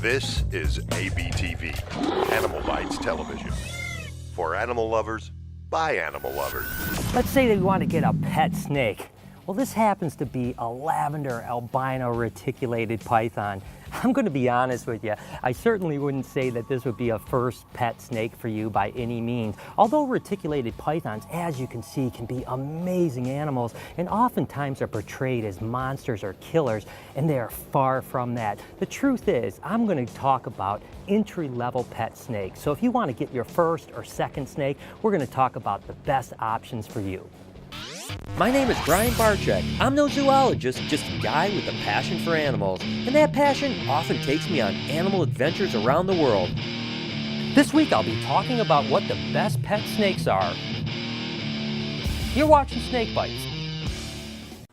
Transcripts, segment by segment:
This is ABTV, Animal Bites Television. For animal lovers, by animal lovers. Let's say that you want to get a pet snake. Well, this happens to be a lavender albino reticulated python. I'm going to be honest with you, I certainly wouldn't say that this would be a first pet snake for you by any means. Although reticulated pythons, as you can see, can be amazing animals and oftentimes are portrayed as monsters or killers, and they are far from that. The truth is, I'm going to talk about entry-level pet snakes. So if you want to get your first or second snake, we're going to talk about the best options for you. My name is Brian Barczyk. I'm no zoologist, just a guy with a passion for animals. And that passion often takes me on animal adventures around the world. This week I'll be talking about what the best pet snakes are. You're watching Snake Bites.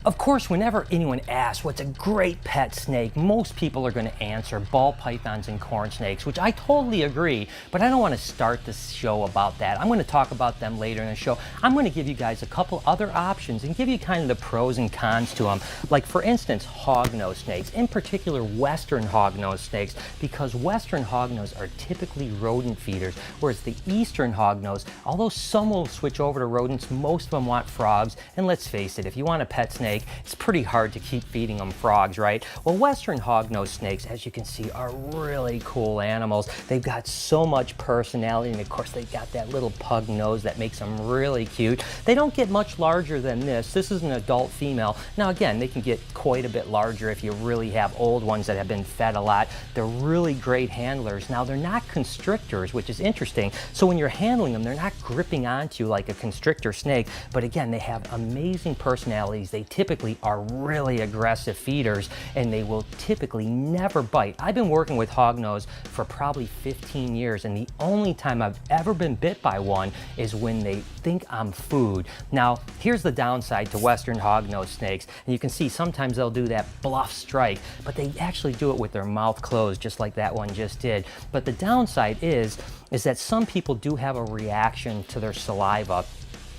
Of course, whenever anyone asks what's a great pet snake, most people are going to answer ball pythons and corn snakes, which I totally agree, but I don't want to start this show about that. I'm going to talk about them later in the show. I'm going to give you guys a couple other options and give you kind of the pros and cons to them. Like, for instance, hognose snakes, in particular Western hognose snakes, because Western hognose are typically rodent feeders, whereas the Eastern hognose, although some will switch over to rodents, most of them want frogs. And let's face it, if you want a pet snake, it's pretty hard to keep feeding them frogs, right? Well, Western hognose snakes, as you can see, are really cool animals. They've got so much personality, and of course they've got that little pug nose that makes them really cute. They don't get much larger than this. This is an adult female. Now again, they can get quite a bit larger if you really have old ones that have been fed a lot. They're really great handlers. Now, they're not constrictors, which is interesting. So when you're handling them, they're not gripping onto you like a constrictor snake, but again, they have amazing personalities. They typically are really aggressive feeders, and they will typically never bite. I've been working with hognose for probably 15 years, and the only time I've ever been bit by one is when they think I'm food. Now, here's the downside to Western hognose snakes, and you can see sometimes they'll do that bluff strike, but they actually do it with their mouth closed, just like that one just did. But the downside is that some people do have a reaction to their saliva.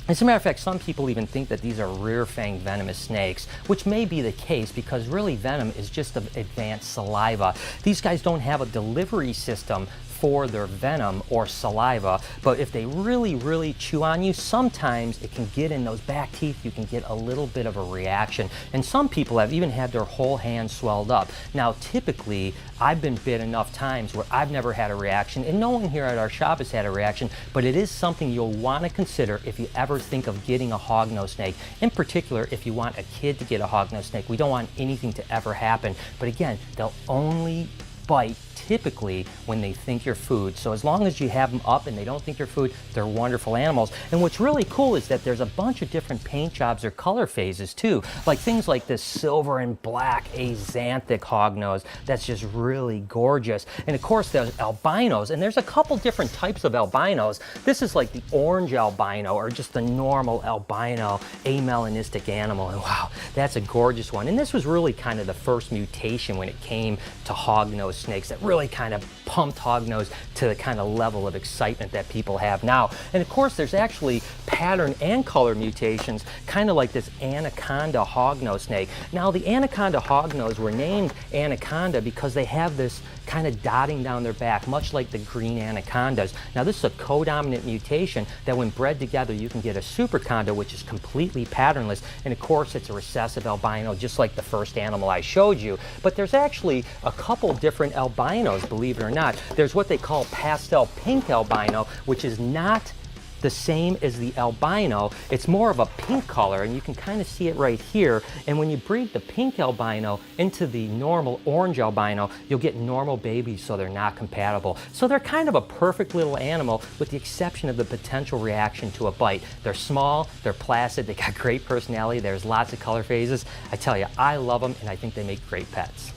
As a matter of fact, some people even think that these are rear-fanged venomous snakes, which may be the case because really venom is just an advanced saliva. These guys don't have a delivery system for their venom or saliva, but if they really chew on you, sometimes it can get in those back teeth. You can get a little bit of a reaction, and some people have even had their whole hand swelled up. Now, typically, I've been bit enough times where I've never had a reaction, and no one here at our shop has had a reaction, but it is something you'll want to consider if you ever think of getting a hognose snake. In particular, if you want a kid to get a hognose snake, we don't want anything to ever happen, but again, they'll only bite typically when they think you're food. So as long as you have them up and they don't think you're food, they're wonderful animals. And what's really cool is that there's a bunch of different paint jobs or color phases too, like things like this silver and black axanthic hognose that's just really gorgeous. And of course there's albinos, and there's a couple different types of albinos. This is like the orange albino, or just the normal albino amelanistic animal, and wow, that's a gorgeous one. And this was really kind of the first mutation when it came to hognose snakes that really kind of pumped hognose to the kind of level of excitement that people have now. And of course, there's actually pattern and color mutations, kind of like this anaconda hognose snake. Now, the anaconda hognose were named anaconda because they have this kind of dotting down their back, much like the green anacondas. Now, this is a codominant mutation that when bred together, you can get a superconda, which is completely patternless. And of course, it's a recessive albino, just like the first animal I showed you. But there's actually a couple different albinos, believe it or not. There's what they call pastel pink albino, which is not the same as the albino. It's more of a pink color, and you can kind of see it right here. And when you breed the pink albino into the normal orange albino, you'll get normal babies, so they're not compatible. So they're kind of a perfect little animal, with the exception of the potential reaction to a bite. They're small, they're placid, they got great personality, there's lots of color phases. I tell you, I love them, and I think they make great pets.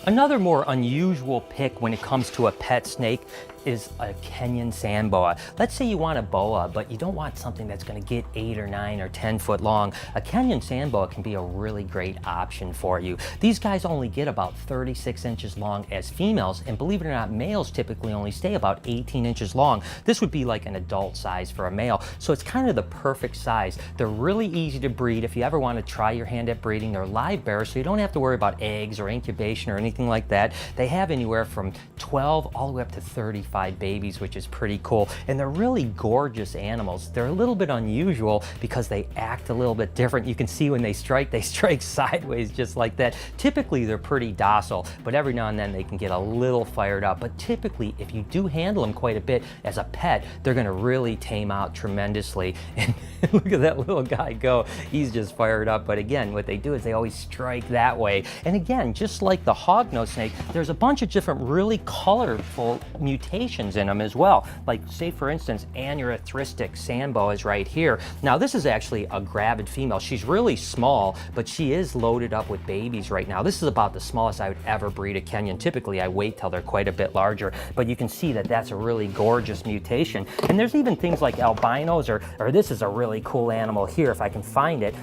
Another more unusual pick when it comes to a pet snake is a Kenyan sand boa. Let's say you want a boa, but you don't want something that's going to get 8 or 9 or 10 foot long. A Kenyan sand boa can be a really great option for you. These guys only get about 36 inches long as females, and believe it or not, males typically only stay about 18 inches long. This would be like an adult size for a male, so it's kind of the perfect size. They're really easy to breed. If you ever want to try your hand at breeding, they're live bearers, so you don't have to worry about eggs or incubation or anything like that. They have anywhere from 12 all the way up to 35 babies, which is pretty cool. And they're really gorgeous animals. They're a little bit unusual because they act a little bit different. You can see when they strike sideways just like that. Typically they're pretty docile, but every now and then they can get a little fired up. But typically, if you do handle them quite a bit as a pet, they're gonna really tame out tremendously. And look at that little guy go. He's just fired up. But again, what they do is they always strike that way. And again, just like the hognose snake, there's a bunch of different really colorful mutations in them as well. Like say for instance, aneurystic sand boa is right here. Now this is actually a gravid female. She's really small, but she is loaded up with babies right now. This is about the smallest I would ever breed a Kenyan. Typically I wait till they're quite a bit larger, but you can see that that's a really gorgeous mutation. And there's even things like albinos, or this is a really cool animal here, if I can find it,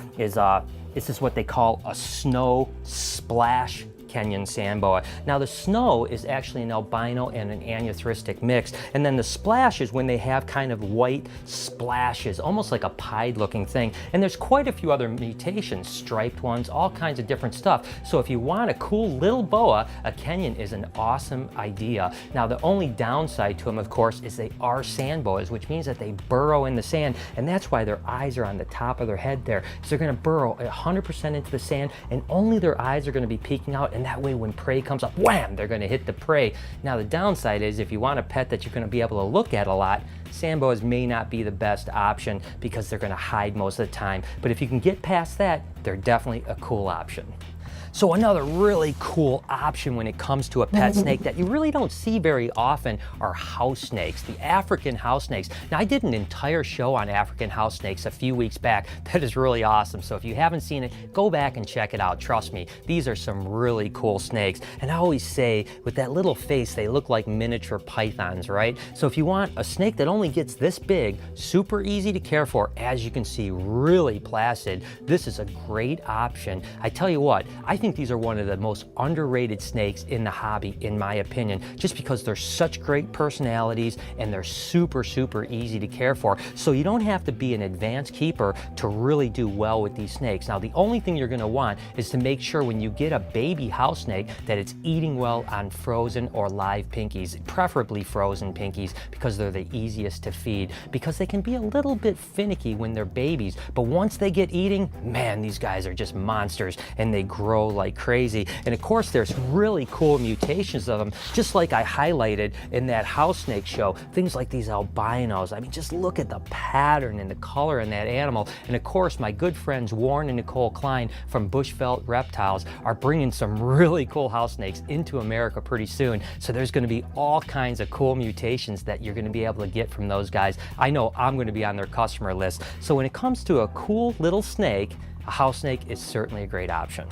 this is what they call a snow splash Kenyan sand boa. Now the snow is actually an albino and an aneurystic mix, and then the splash is when they have kind of white splashes, almost like a pied looking thing. And there's quite a few other mutations, striped ones, all kinds of different stuff. So if you want a cool little boa, a Kenyan is an awesome idea. Now the only downside to them, of course, is they are sand boas, which means that they burrow in the sand, and that's why their eyes are on the top of their head there. So they're gonna burrow 100% into the sand, and only their eyes are gonna be peeking out, and that way when prey comes up, wham, they're gonna hit the prey. Now the downside is if you want a pet that you're gonna be able to look at a lot, sand boas may not be the best option because they're gonna hide most of the time. But if you can get past that, they're definitely a cool option. So another really cool option when it comes to a pet snake that you really don't see very often are house snakes, the African house snakes. Now I did an entire show on African house snakes a few weeks back. That is really awesome. So if you haven't seen it, go back and check it out. Trust me, these are some really cool snakes. And I always say with that little face, they look like miniature pythons, right? So if you want a snake that only gets this big, super easy to care for, as you can see, really placid, this is a great option. I tell you what, I think these are one of the most underrated snakes in the hobby, in my opinion, just because they're such great personalities and they're super, super easy to care for. So you don't have to be an advanced keeper to really do well with these snakes. Now, the only thing you're gonna want is to make sure when you get a baby house snake that it's eating well on frozen or live pinkies, preferably frozen pinkies, because they're the easiest to feed, because they can be a little bit finicky when they're babies, but once they get eating, man, these guys are just monsters and they grow like crazy. And of course there's really cool mutations of them, just like I highlighted in that house snake show, things like these albinos. I mean, just look at the pattern and the color in that animal. And of course my good friends Warren and Nicole Klein from Bushveld Reptiles are bringing some really cool house snakes into America pretty soon. So there's going to be all kinds of cool mutations that you're going to be able to get from those guys. I know I'm going to be on their customer list. So when it comes to a cool little snake, a house snake is certainly a great option.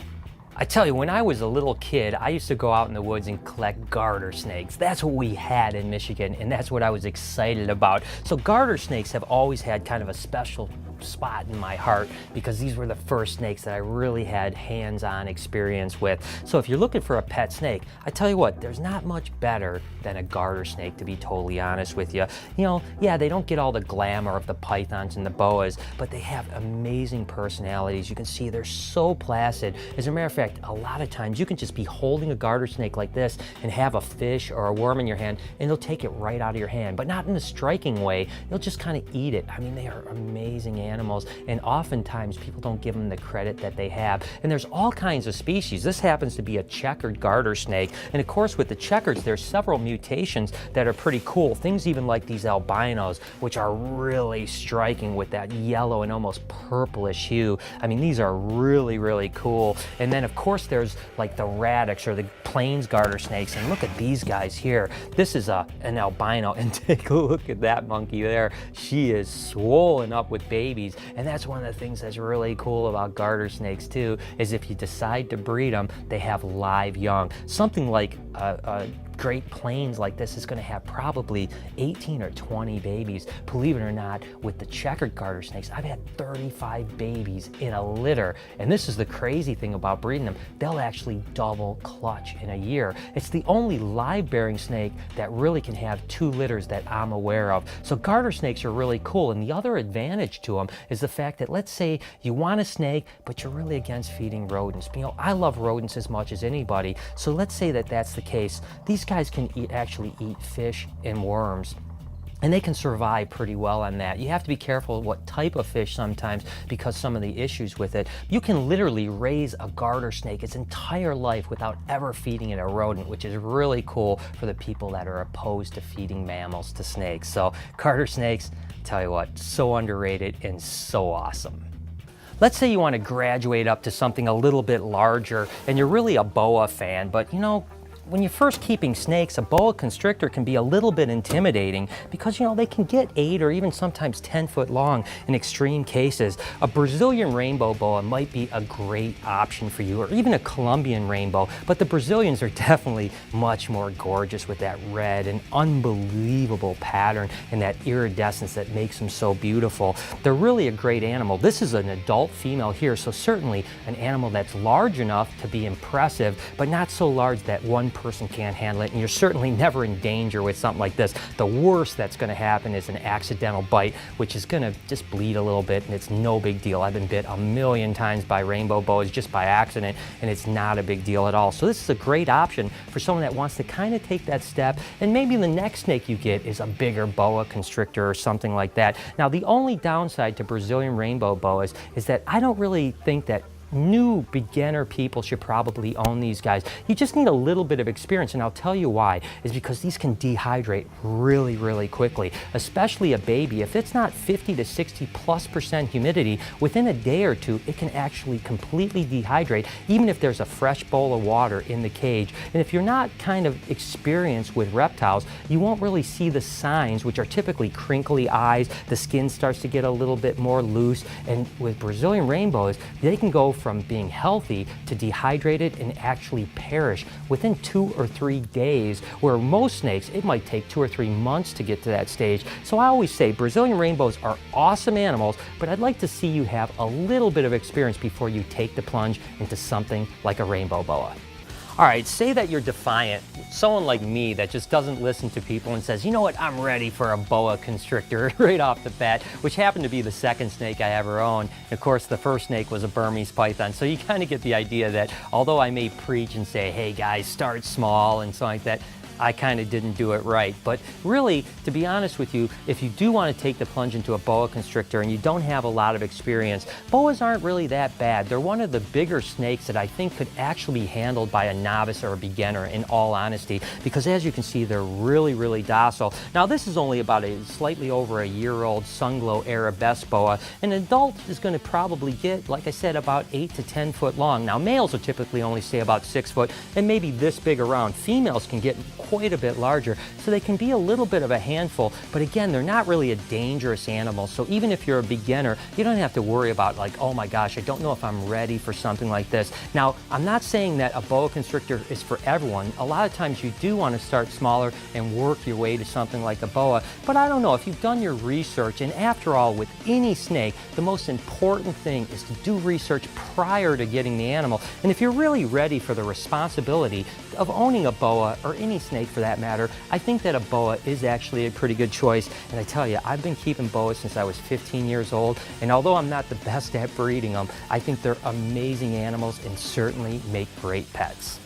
I tell you, when I was a little kid, I used to go out in the woods and collect garter snakes. That's what we had in Michigan, and that's what I was excited about. So garter snakes have always had kind of a special spot in my heart because these were the first snakes that I really had hands-on experience with. So if you're looking for a pet snake, I tell you what, there's not much better than a garter snake, to be totally honest with you. You know, yeah, they don't get all the glamour of the pythons and the boas, but they have amazing personalities. You can see they're so placid. As a matter of fact, a lot of times you can just be holding a garter snake like this and have a fish or a worm in your hand and they'll take it right out of your hand, but not in a striking way. They'll just kind of eat it. I mean, they are amazing animals, and oftentimes people don't give them the credit that they have. And there's all kinds of species. This happens to be a checkered garter snake, and of course with the checkers there's several mutations that are pretty cool. Things even like these albinos, which are really striking with that yellow and almost purplish hue. I mean, these are really, really cool. And then of course there's like the radix or the plains garter snakes, and look at these guys here. This is an albino, and take a look at that monkey there. She is swollen up with babies, and that's one of the things that's really cool about garter snakes too, is if you decide to breed them, they have live young. Something like a Great Plains like this is going to have probably 18 or 20 babies. Believe it or not, with the checkered garter snakes, I've had 35 babies in a litter. And this is the crazy thing about breeding them. They'll actually double clutch in a year. It's the only live-bearing snake that really can have 2 litters that I'm aware of. So garter snakes are really cool. And the other advantage to them is the fact that, let's say you want a snake, but you're really against feeding rodents. You know, I love rodents as much as anybody. So let's say that that's the case. These guys can actually eat fish and worms. And they can survive pretty well on that. You have to be careful what type of fish sometimes because some of the issues with it. You can literally raise a garter snake its entire life without ever feeding it a rodent, which is really cool for the people that are opposed to feeding mammals to snakes. So garter snakes, tell you what, so underrated and so awesome. Let's say you want to graduate up to something a little bit larger and you're really a boa fan, but you know, when you're first keeping snakes, a boa constrictor can be a little bit intimidating because, you know, they can get 8 or even sometimes 10 foot long in extreme cases. A Brazilian rainbow boa might be a great option for you, or even a Colombian rainbow, but the Brazilians are definitely much more gorgeous with that red and unbelievable pattern and that iridescence that makes them so beautiful. They're really a great animal. This is an adult female here, so certainly an animal that's large enough to be impressive, but not so large that one person can't handle it, and you're certainly never in danger with something like this. The worst that's going to happen is an accidental bite, which is going to just bleed a little bit, and it's no big deal. I've been bit a million times by rainbow boas just by accident, and it's not a big deal at all. So this is a great option for someone that wants to kind of take that step, and maybe the next snake you get is a bigger boa constrictor or something like that. Now, the only downside to Brazilian rainbow boas is that I don't really think that new beginner people should probably own these guys. You just need a little bit of experience, and I'll tell you why. Is because these can dehydrate really, really quickly, especially a baby. If it's not 50 to 60+% humidity, within a day or two, it can actually completely dehydrate, even if there's a fresh bowl of water in the cage. And if you're not kind of experienced with reptiles, you won't really see the signs, which are typically crinkly eyes, the skin starts to get a little bit more loose, and with Brazilian rainbows, they can go from being healthy to dehydrated and actually perish within 2 or 3 days, where most snakes, it might take 2 or 3 months to get to that stage. So I always say Brazilian rainbows are awesome animals, but I'd like to see you have a little bit of experience before you take the plunge into something like a rainbow boa. All right, say that you're defiant, someone like me that just doesn't listen to people and says, you know what, I'm ready for a boa constrictor right off the bat, which happened to be the second snake I ever owned. And of course, the first snake was a Burmese python. So you kind of get the idea that although I may preach and say, hey guys, start small and something like that, I kind of didn't do it right. But really, to be honest with you, if you do want to take the plunge into a boa constrictor and you don't have a lot of experience, boas aren't really that bad. They're one of the bigger snakes that I think could actually be handled by a novice or a beginner, in all honesty, because as you can see, they're really, really docile. Now, this is only about a slightly over a year-old Sunglow Arabesque boa. An adult is going to probably get, like I said, about 8 to 10 foot long. Now, males will typically only stay about 6 foot and maybe this big around. Females can get quite a bit larger, so they can be a little bit of a handful, but again, they're not really a dangerous animal. So even if you're a beginner, you don't have to worry about like, oh my gosh, I don't know if I'm ready for something like this. Now, I'm not saying that a boa constrictor is for everyone. A lot of times you do want to start smaller and work your way to something like a boa, but I don't know, if you've done your research, and after all, with any snake, the most important thing is to do research prior to getting the animal. And if you're really ready for the responsibility of owning a boa, or any snake for that matter, I think that a boa is actually a pretty good choice. And I tell you, I've been keeping boas since I was 15 years old, and although I'm not the best at breeding them, I think they're amazing animals and certainly make great pets.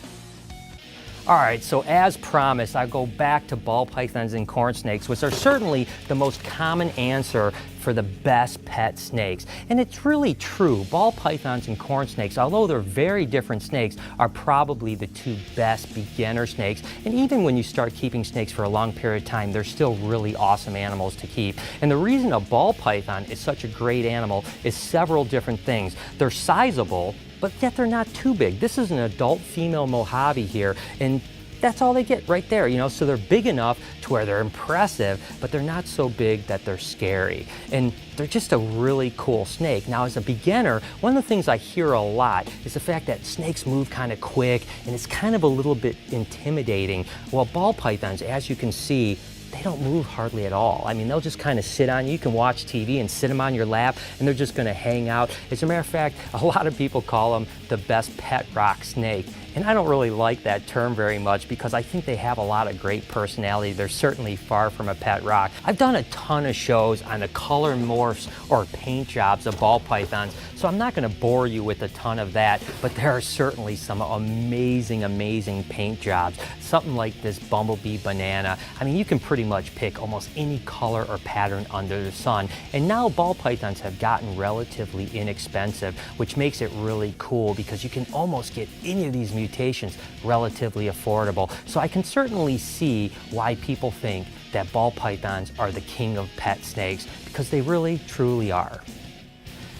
All right, so as promised, I go back to ball pythons and corn snakes, which are certainly the most common answer for the best pet snakes. And it's really true. Ball pythons and corn snakes, although they're very different snakes, are probably the 2 best beginner snakes. And even when you start keeping snakes for a long period of time, they're still really awesome animals to keep. And the reason a ball python is such a great animal is several different things. They're sizable, but yet they're not too big. This is an adult female Mojave here, and that's all they get right there, you know. So they're big enough to where they're impressive, but they're not so big that they're scary. And they're just a really cool snake. Now, as a beginner, one of the things I hear a lot is the fact that snakes move kind of quick and it's kind of a little bit intimidating. Well, ball pythons, as you can see, they don't move hardly at all. I mean, they'll just kind of sit on you. You can watch TV and sit them on your lap, and they're just going to hang out. As a matter of fact, a lot of people call them the best pet rock snake. And I don't really like that term very much because I think they have a lot of great personality. They're certainly far from a pet rock. I've done a ton of shows on the color morphs or paint jobs of ball pythons, so I'm not going to bore you with a ton of that, but there are certainly some amazing, amazing paint jobs. Something like this bumblebee banana. I mean, you can pretty much pick almost any color or pattern under the sun. And now ball pythons have gotten relatively inexpensive, which makes it really cool because you can almost get any of these mutations relatively affordable. So I can certainly see why people think that ball pythons are the king of pet snakes, because they really truly are.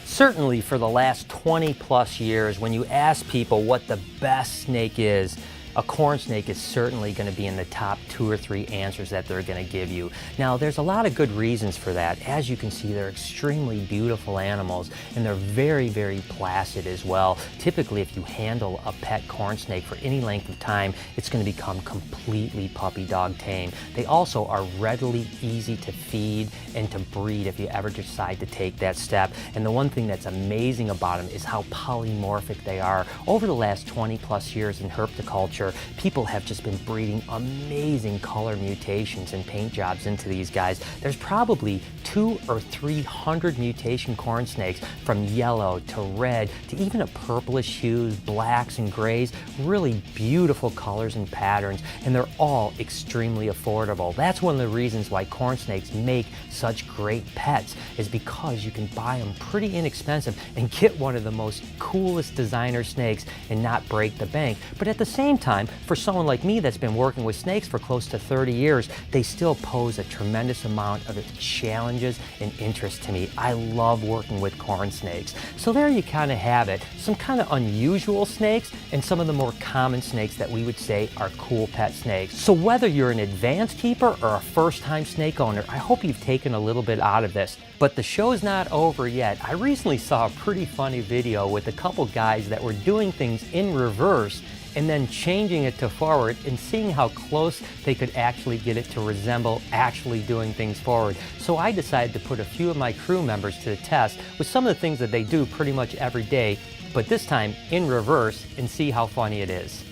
Certainly for the last 20 plus years, when you ask people what the best snake is, a corn snake is certainly going to be in the top 2 or 3 answers that they're going to give you. Now, there's a lot of good reasons for that. As you can see, they're extremely beautiful animals, and they're very, very placid as well. Typically, if you handle a pet corn snake for any length of time, it's going to become completely puppy dog tame. They also are readily easy to feed and to breed if you ever decide to take that step. And the one thing that's amazing about them is how polymorphic they are. Over the last 20 plus years in herpetoculture, people have just been breeding amazing color mutations and paint jobs into these guys. There's probably 200 or 300 mutation corn snakes, from yellow to red to even a purplish hues, blacks and grays, really beautiful colors and patterns, and they're all extremely affordable. That's one of the reasons why corn snakes make such great pets, is because you can buy them pretty inexpensive and get one of the most coolest designer snakes and not break the bank. But at the same time, for someone like me that's been working with snakes for close to 30 years, they still pose a tremendous amount of challenges and interest to me. I love working with corn snakes. So there you kind of have it. Some kind of unusual snakes and some of the more common snakes that we would say are cool pet snakes. So whether you're an advanced keeper or a first-time snake owner, I hope you've taken a little bit out of this. But the show's not over yet. I recently saw a pretty funny video with a couple guys that were doing things in reverse and then changing it to forward and seeing how close they could actually get it to resemble actually doing things forward. So I decided to put a few of my crew members to the test with some of the things that they do pretty much every day, but this time in reverse, and see how funny it is.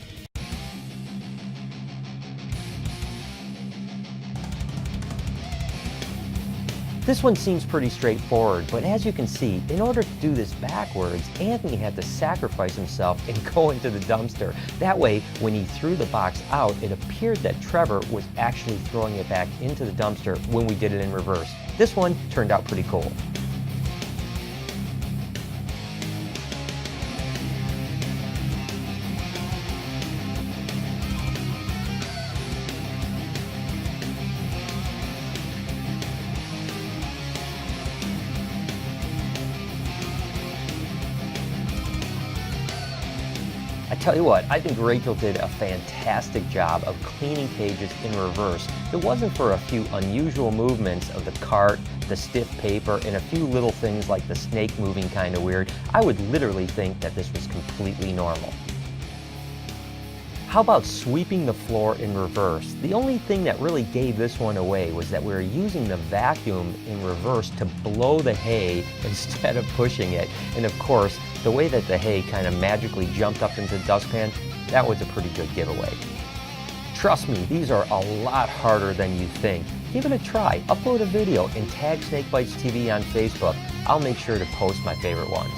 This one seems pretty straightforward, but as you can see, in order to do this backwards, Anthony had to sacrifice himself and go into the dumpster. That way, when he threw the box out, it appeared that Trevor was actually throwing it back into the dumpster when we did it in reverse. This one turned out pretty cool. I tell you what, I think Rachel did a fantastic job of cleaning cages in reverse. If it wasn't for a few unusual movements of the cart, the stiff paper, and a few little things like the snake moving kind of weird, I would literally think that this was completely normal. How about sweeping the floor in reverse? The only thing that really gave this one away was that we were using the vacuum in reverse to blow the hay instead of pushing it. And of course, the way that the hay kind of magically jumped up into the dustpan, that was a pretty good giveaway. Trust me, these are a lot harder than you think. Give it a try, upload a video, and tag SnakeBytesTV on Facebook. I'll make sure to post my favorite ones.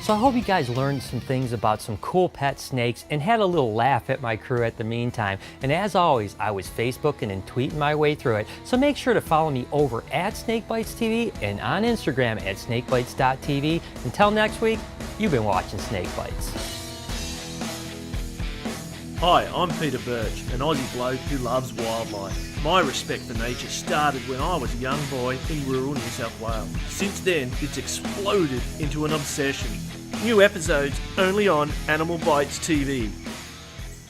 So I hope you guys learned some things about some cool pet snakes and had a little laugh at my crew at the meantime. And as always, I was Facebooking and tweeting my way through it. So make sure to follow me over at SnakeBytesTV and on Instagram at SnakeBytes.tv. Until next week, you've been watching Snake Bites. Hi, I'm Peter Birch, an Aussie bloke who loves wildlife. My respect for nature started when I was a young boy in rural New South Wales. Since then, it's exploded into an obsession. New episodes only on AnimalBytesTV.